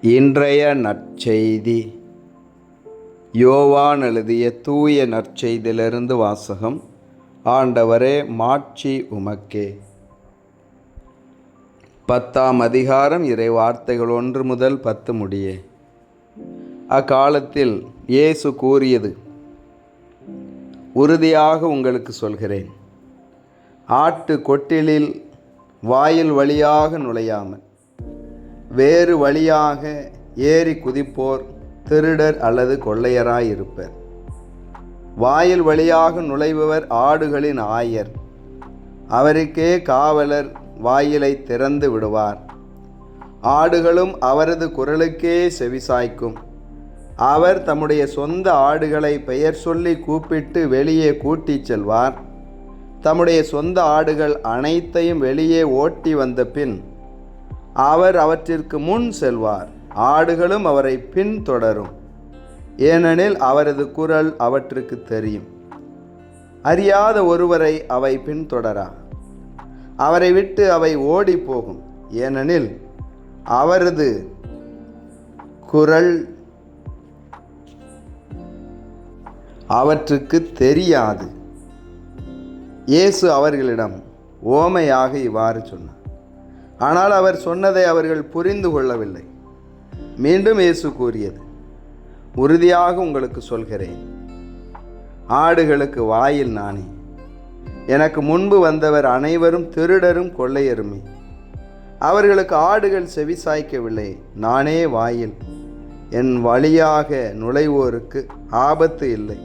இன்றைய நற்செய்தி யோவான் எழுதிய தூய நற்செய்தியிலிருந்து வாசகம். ஆண்டவரே, மாட்சி உமக்கே. 10ஆம் அதிகாரம், இறை வார்த்தைகள் 1 முதல் 10 முடிய. அக்காலத்தில் இயேசு கூறியது: உறுதியாக உங்களுக்கு சொல்கிறேன், ஆட்டு கொட்டிலில் வாயில் வழியாக நுழையாமல் வேறு வழியாக ஏறி குதிப்போர் திருடர் அல்லது கொள்ளையராயிருப்பர். வாயில் வழியாக நுழைபவர் ஆடுகளின் ஆயர். அவருக்கே காவலர் வாயிலை திறந்து விடுவார். ஆடுகளும் அவரது குரலுக்கே செவிசாய்க்கும். அவர் தம்முடைய சொந்த ஆடுகளை பெயர் சொல்லி கூப்பிட்டு வெளியே கூட்டிச் செல்வார். தம்முடைய சொந்த ஆடுகள் அனைத்தையும் வெளியே ஓட்டி வந்த பின் அவர் அவற்றிற்கு முன் செல்வார். ஆடுகளும் அவரை பின்தொடரும், ஏனெனில் அவரது குரல் அவற்றுக்கு தெரியும். அறியாத ஒருவரை அவை பின்தொடரா. அவரை விட்டு அவை ஓடி போகும், ஏனெனில் அவரது குரல் அவற்றுக்கு தெரியாது. இயேசு அவர்களிடம் ஓமையாக இவ்வாறு சொன்னார். ஆனால் அவர் சொன்னதை அவர்கள் புரிந்து கொள்ளவில்லை. மீண்டும் இயேசு கூறியது: உறுதியாக உங்களுக்கு சொல்கிறேன், ஆடுகளுக்கு வாயில் நானே. எனக்கு முன்பு வந்தவர் அனைவரும் திருடரும் கொள்ளையருமே. அவர்களுக்கு ஆடுகள் செவிசாய்க்கவில்லை. நானே வாயில். என் வழியாக நுழைவோருக்கு ஆபத்து இல்லை.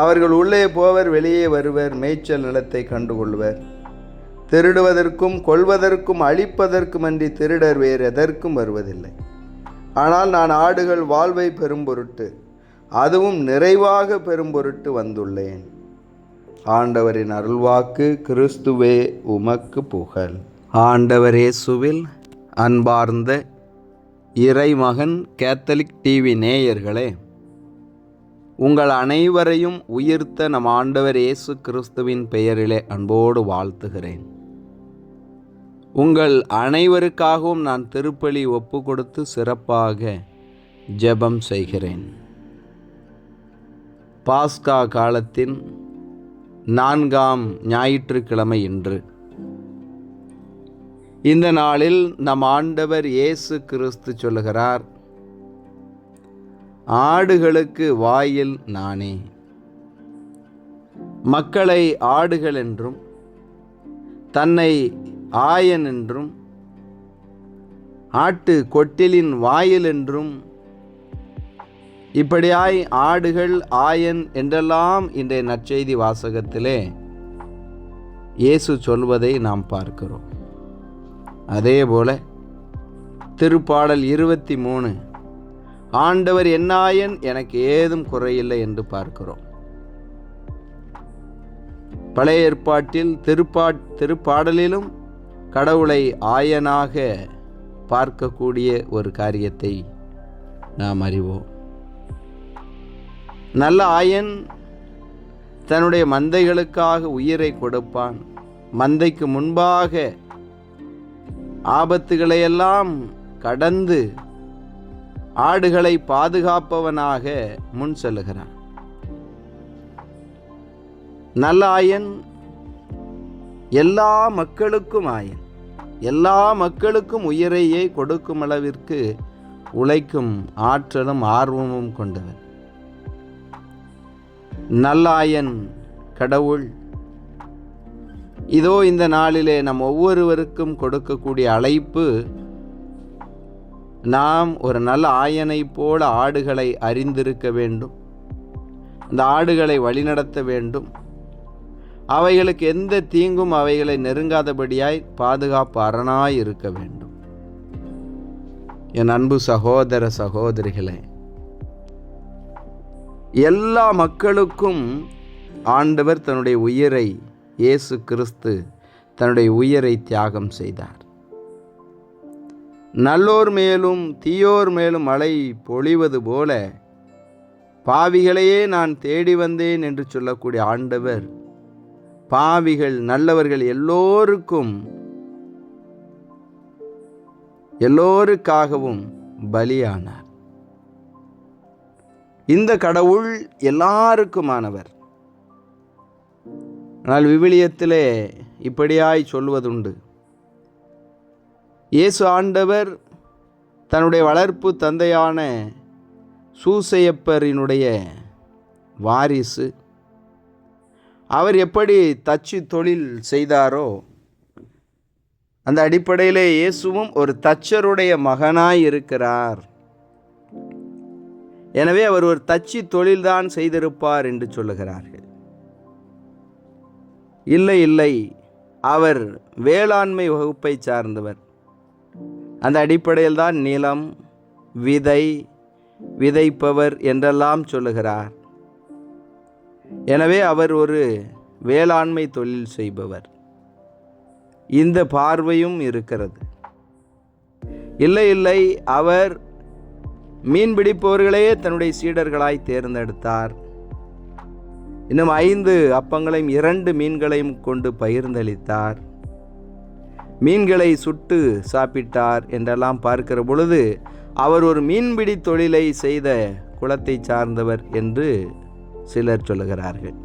அவர்கள் உள்ளே போவர், வெளியே வருவர், மேய்ச்சல் நிலத்தை கண்டுகொள்வர். திருடுவதற்கும் கொல்வதற்கும் அழிப்பதற்குமன்றி திருடர் வேறு எதற்கும் வருவதில்லை. ஆனால் நான் ஆடுகள் வாழ்வை பெறும் பொருட்டு, அதுவும் நிறைவாக பெறும் பொருட்டு வந்துள்ளேன். ஆண்டவரின் அருள்வாக்கு. கிறிஸ்துவே உமக்கு புகழ். ஆண்டவர் இயேசுவில் அன்பார்ந்த இறைமகன் கேத்தலிக் டிவி நேயர்களே, உங்கள் அனைவரையும் உயிர்த்த நம் ஆண்டவர் இயேசு கிறிஸ்துவின் பெயரிலே அன்போடு வாழ்த்துகிறேன். உங்கள் அனைவருக்காகவும் நான் திருப்பலி ஒப்பு கொடுத்து சிறப்பாக ஜெபம் செய்கிறேன். பாஸ்கா காலத்தின் 4ஆம் ஞாயிற்றுக்கிழமை இன்று. இந்த நாளில் நம் ஆண்டவர் இயேசு கிறிஸ்து சொல்லுகிறார்: ஆடுகளுக்கு வாயில் நானே. மக்களை ஆடுகள் என்றும் தன்னை ஆயன் என்றும் ஆட்டு கொட்டிலின் வாயில் என்றும் இப்படியாய் ஆடுகள் ஆயன் என்றெல்லாம் இன்றைய நற்செய்தி வாசகத்திலே இயேசு சொல்வதை நாம் பார்க்கிறோம். அதேபோல திருப்பாடல் 23 ஆண்டவர் என்னாயன், எனக்கு ஏதும் குறையில்லை என்று பார்க்கிறோம். பழைய ஏற்பாட்டில் திருப்பாடலிலும் கடவுளை ஆயனாக பார்க்கக்கூடிய ஒரு காரியத்தை நாம் அறிவோம். நல்ல ஆயன் தன்னுடைய மந்தைகளுக்காக உயிரை கொடுப்பான். மந்தைக்கு முன்பாக ஆபத்துகளையெல்லாம் கடந்து ஆடுகளை பாதுகாப்பவனாக முன் செல்லுகிறான். நல்ல ஆயன் எல்லா மக்களுக்கும் ஆயன். எல்லா மக்களுக்கும் உயிரையே கொடுக்கும் அளவிற்கு உழைக்கும் ஆற்றலும் ஆர்வமும் கொண்டவர். நல்லாயன் கடவுள் இதோ இந்த நாளிலே நம் ஒவ்வொருவருக்கும் கொடுக்கக்கூடிய அழைப்பு, நாம் ஒரு நல்ல ஆயனை போல ஆடுகளை அறிந்திருக்க வேண்டும். அந்த ஆடுகளை வழிநடத்த வேண்டும். அவைகளுக்கு எந்த தீங்கும் அவைகளை நெருங்காதபடியாய் பாதுகாப்பு அரணாய் இருக்க வேண்டும். என் அன்பு சகோதர சகோதரிகளே, எல்லா மக்களுக்கும் ஆண்டவர் தன்னுடைய உயிரை, இயேசு கிறிஸ்து தன்னுடைய உயிரை தியாகம் செய்தார். நல்லோர் மேலும் தீயோர் மேலும் மழை பொழிவது போல பாவிகளையே நான் தேடி வந்தேன் என்று சொல்லக்கூடிய ஆண்டவர் பாவிகள் நல்லவர்கள் எல்லோருக்காகவும் பலியானார். இந்த கடவுள் எல்லாருக்குமானவர். ஆனால் விவிலியத்திலே இப்படியாய் சொல்வதுண்டு, இயேசு ஆண்டவர் தன்னுடைய வளர்ப்பு தந்தையான சூசையப்பரினுடைய வாரிசு. அவர் எப்படி தச்சு தொழில் செய்தாரோ அந்த அடிப்படையிலே இயேசுவும் ஒரு தச்சருடைய மகனாய் இருக்கிறார். எனவே அவர் ஒரு தச்சு தொழில்தான் செய்திருப்பார் என்று சொல்லுகிறார்கள். இல்லை இல்லை, அவர் வேளாண்மை வகுப்பை சார்ந்தவர். அந்த அடிப்படையில் தான் நிலம், விதை, விதைப்பவர் என்றெல்லாம் சொல்லுகிறார். எனவே அவர் ஒரு வேளாண்மை தொழில் செய்பவர். இந்த பார்வையும் இருக்கிறது. இல்லை இல்லை, அவர் மீன் பிடிப்பவர்களையே தன்னுடைய சீடர்களாய் தேர்ந்தெடுத்தார். இன்னும் 5 அப்பங்களையும் 2 மீன்களையும் கொண்டு பகிர்ந்தளித்தார். மீன்களை சுட்டு சாப்பிட்டார் என்றெல்லாம் பார்க்கிற பொழுது அவர் ஒரு மீன்பிடி தொழிலை செய்த குலத்தை சார்ந்தவர் என்று சிலர் சொல்லுகிறார்கள்.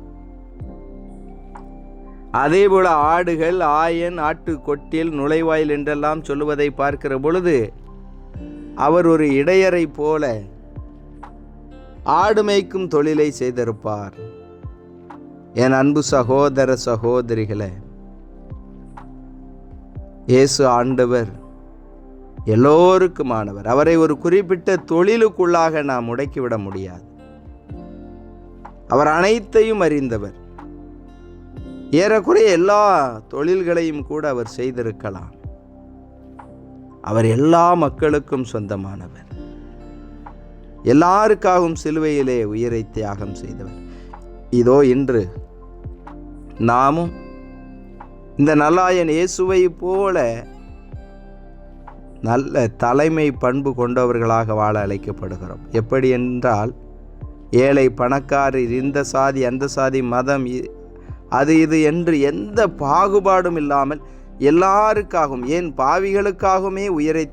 அதேபோல ஆடுகள், ஆயன், ஆட்டு கொட்டில், நுழைவாயில் என்றெல்லாம் சொல்லுவதை பார்க்கிற பொழுது அவர் ஒரு இடையரை போல ஆடு மேய்க்கும் தொழிலை செய்திருப்பார். என் அன்பு சகோதர சகோதரிகளே, இயேசு ஆண்டவர் எல்லோருக்குமானவர். அவரை ஒரு குறிப்பிட்ட தொழிலுக்குள்ளாக நாம் முடக்கிவிட முடியாது. அவர் அனைத்தையும் அறிந்தவர். ஏறக்குறைய எல்லா தொழில்களையும் கூட அவர் செய்திருக்கலாம். அவர் எல்லா மக்களுக்கும் சொந்தமானவர். எல்லாருக்காகவும் சிலுவையிலே உயிரை தியாகம் செய்தவர். இதோ இன்று நாமும் இந்த நல்லாயன் இயேசுவை போல நல்ல தலைமை பண்பு கொண்டவர்களாக வாழ அழைக்கப்படுகிறோம். எப்படி என்றால், ஏழை பணக்காரர், இந்த சாதி அந்த சாதி, மதம் அது இது என்று எந்த பாகுபாடும் இல்லாமல் எல்லாருக்காகவும், ஏன் பாவிகளுக்காகவுமே உயிரை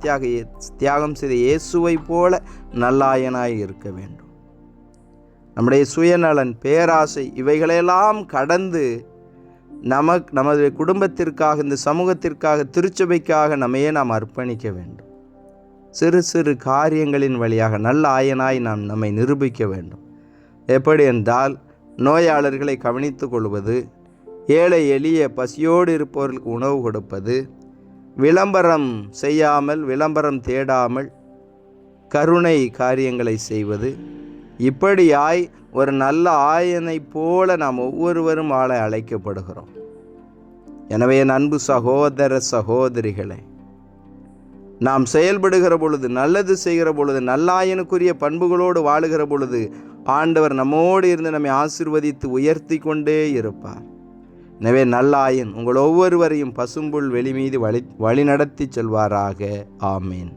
தியாகம் செய்த இயேசுவை போல நல்லாயனாய் இருக்க வேண்டும். நம்முடைய சுயநலன், பேராசை இவைகளெல்லாம் கடந்து நமது குடும்பத்திற்காக, இந்த சமூகத்திற்காக, திருச்சபைக்காக நம்மையே நாம் அர்ப்பணிக்க வேண்டும். சிறு சிறு காரியங்களின் வழியாக நல்ல ஆயனாய் நாம் நம்மை நிரூபிக்க வேண்டும். எப்படி என்றால், நோயாளர்களை கவனித்துக் கொள்வது, ஏழை எளிய பசியோடு இருப்பவர்களுக்கு உணவு கொடுப்பது, விளம்பரம் செய்யாமல், விளம்பரம் தேடாமல் கருணை காரியங்களை செய்வது, இப்படியாய் ஒரு நல்ல ஆயனைப் போல நாம் ஒவ்வொருவரும் வாழ அழைக்கப்படுகிறோம். எனவே என் அன்பு சகோதர சகோதரிகளே, நாம் செயல்படுகிற பொழுது, நல்லது செய்கிற பொழுது, நல்லாயனுக்குரிய பண்புகளோடு வாழுகிற பொழுது ஆண்டவர் நம்மோடு இருந்து நம்மை ஆசீர்வதித்து உயர்த்தி கொண்டே இருப்பார். எனவே நல்லாயன் உங்கள் ஒவ்வொருவரையும் பசும்புல் வெளி மீது வழிநடத்தி செல்வாராக. ஆமேன்.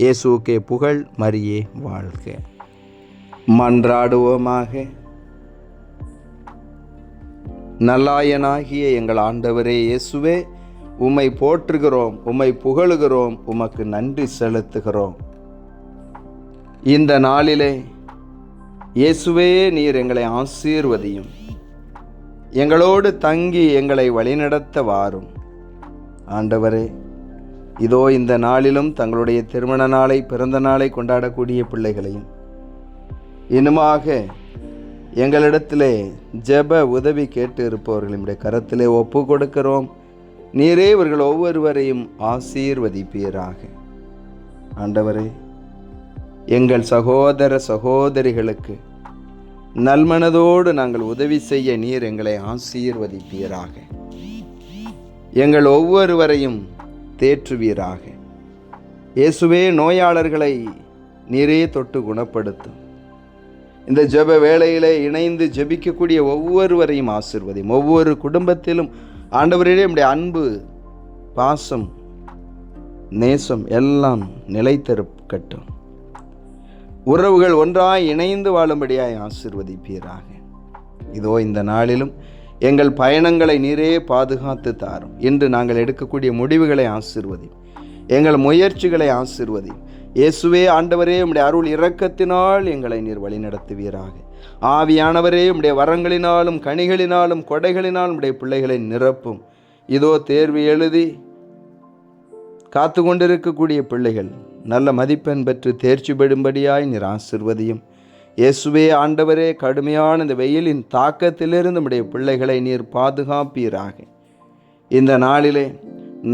இயேசுவுக்கே புகழ், மரியே வாழ்க. மன்றாடுவோமாக. நல்லாயனாகிய எங்கள் ஆண்டவரே இயேசுவே, உம்மை போற்றுகிறோம், உம்மை புகழுகிறோம், உமக்கு நன்றி செலுத்துகிறோம். இந்த நாளிலே இயேசுவே, நீர் எங்களை ஆசீர்வதியும், எங்களோடு தங்கி எங்களை வழிநடத்த வாரும். ஆண்டவரே, இதோ இந்த நாளிலும் தங்களுடைய திருமண நாளை, பிறந்த நாளை கொண்டாடக்கூடிய பிள்ளைகளையும், இன்னுமாக எங்களிடத்திலே ஜெப உதவி கேட்டு இருப்பவர்களுடைய கரத்திலே ஒப்பு கொடுக்கிறோம். நீரே இவர்கள் ஒவ்வொருவரையும் ஆசீர்வதிப்பீராக. ஆண்டவரே, எங்கள் சகோதர சகோதரிகளுக்கு நல்மனதோடு நாங்கள் உதவி செய்ய நீர் எங்களை ஆசீர்வதிப்பீராக. எங்கள் ஒவ்வொருவரையும் தேற்றுவீராக. இயேசுவே, நோயாளர்களை நீரே தொட்டு குணப்படுத்தும். இந்த ஜெப வேளையிலே இணைந்து ஜெபிக்கக்கூடிய ஒவ்வொருவரையும் ஆசீர்வதியும். ஒவ்வொரு குடும்பத்திலும் ஆண்டவரே, நம்முடைய அன்பு, பாசம், நேசம் எல்லாம் நிலைத்திருக்கட்டும். உறவுகள் ஒன்றாய் இணைந்து வாழும்படியாய் ஆசீர்வதிப்பீராக. இதோ இந்த நாளிலும் எங்கள் பயணங்களை நீரே பாதுகாத்து தாரும். இன்று நாங்கள் எடுக்கக்கூடிய முடிவுகளை ஆசீர்வதி. எங்கள் முயற்சிகளை ஆசீர்வதி. இயேசுவே ஆண்டவரே, உம்முடைய அருள் இரக்கத்தினால் எங்களை நீர் வழிநடத்துவீராக. ஆவியானவரே, உம்முடைய வரங்களினாலும் கனிகளினாலும் கொடைகளினாலும் உம்முடைய பிள்ளைகளை நிரப்பும். இதோ தேர்வு எழுதி காத்து கொண்டிருக்கக்கூடிய பிள்ளைகள் நல்ல மதிப்பெண் பெற்று தேர்ச்சி பெறும்படியாய் நீர் ஆசீர்வதியும். இயேசுவே ஆண்டவரே, கடுமையான இந்த வெயிலின் தாக்கத்திலிருந்து நம்முடைய பிள்ளைகளை நீர் பாதுகாப்பீராக. இந்த நாளிலே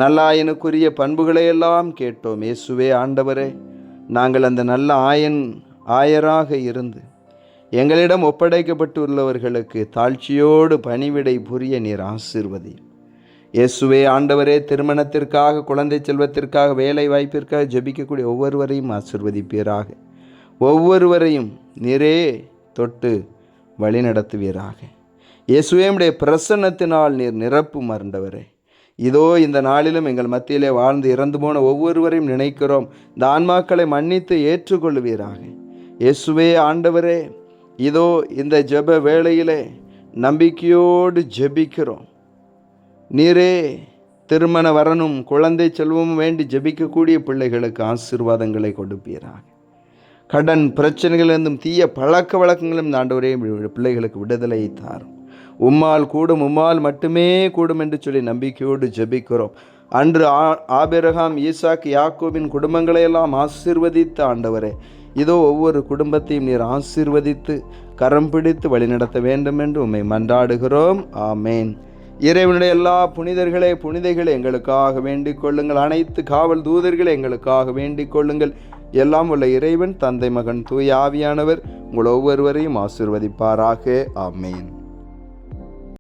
நல்லாயனுக்குரிய பண்புகளை எல்லாம் கேட்டோம். இயேசுவே ஆண்டவரே, நாங்கள் அந்த நல்ல ஆயராக இருந்து எங்களிடம் ஒப்படைக்கப்பட்டுள்ளவர்களுக்கு தாழ்ச்சியோடு பணிவிடை புரிய நீர் ஆசீர்வதி. இயேசுவே ஆண்டவரே, திருமணத்திற்காக, குழந்தை செல்வத்திற்காக, வேலை வாய்ப்பிற்காக ஜெபிக்கக்கூடிய ஒவ்வொருவரையும் ஆசீர்வதிப்பீராக. ஒவ்வொருவரையும் நீரே தொட்டு வழிநடத்துவீராக. இயேசுவே, உம்முடைய பிரசன்னத்தினால் நீர் நிரப்பும் ஆண்டவரே. இதோ இந்த நாளிலும் எங்கள் மத்தியிலே வாழ்ந்து இறந்து போன ஒவ்வொருவரையும் நினைக்கிறோம். இந்த ஆன்மாக்களை மன்னித்து ஏற்றுக்கொள்வீராக. இயேசுவே ஆண்டவரே, இதோ இந்த ஜெப வேளையிலே நம்பிக்கையோடு ஜெபிக்கிறோம். நீரே திருமண வரனும் குழந்தை செல்வமும் வேண்டி ஜெபிக்கக்கூடிய பிள்ளைகளுக்கு ஆசீர்வாதங்களை கொடுப்பீராக. கடன் பிரச்சனைகளிலிருந்தும் தீய பழக்க வழக்கங்களும் ஆண்டவரே பிள்ளைகளுக்கு விடுதலையை தாரும். உம்மால் கூடும், உம்மால் மட்டுமே கூடும் என்று சொல்லி நம்பிக்கையோடு ஜெபிக்கிறோம். அன்று ஆபிரகாம், ஈசாக், யாக்கோபின் குடும்பங்களை எல்லாம் ஆசீர்வதித்த ஆண்டவரே, இதோ ஒவ்வொரு குடும்பத்தையும் நீர் ஆசீர்வதித்து கரம் பிடித்து வழிநடத்த வேண்டும் என்று உம்மை மன்றாடுகிறோம். ஆமேன். இறைவனுடைய எல்லா புனிதைகளை எங்களுக்காக வேண்டிக் கொள்ளுங்கள். அனைத்து காவல் தூதர்களை எங்களுக்காக வேண்டிக் கொள்ளுங்கள். எல்லாம் உள்ள இறைவன், தந்தை, மகன், தூய ஆவியானவர் உங்கள் ஒவ்வொருவரையும் ஆசீர்வதிப்பாராக. ஆமேன்.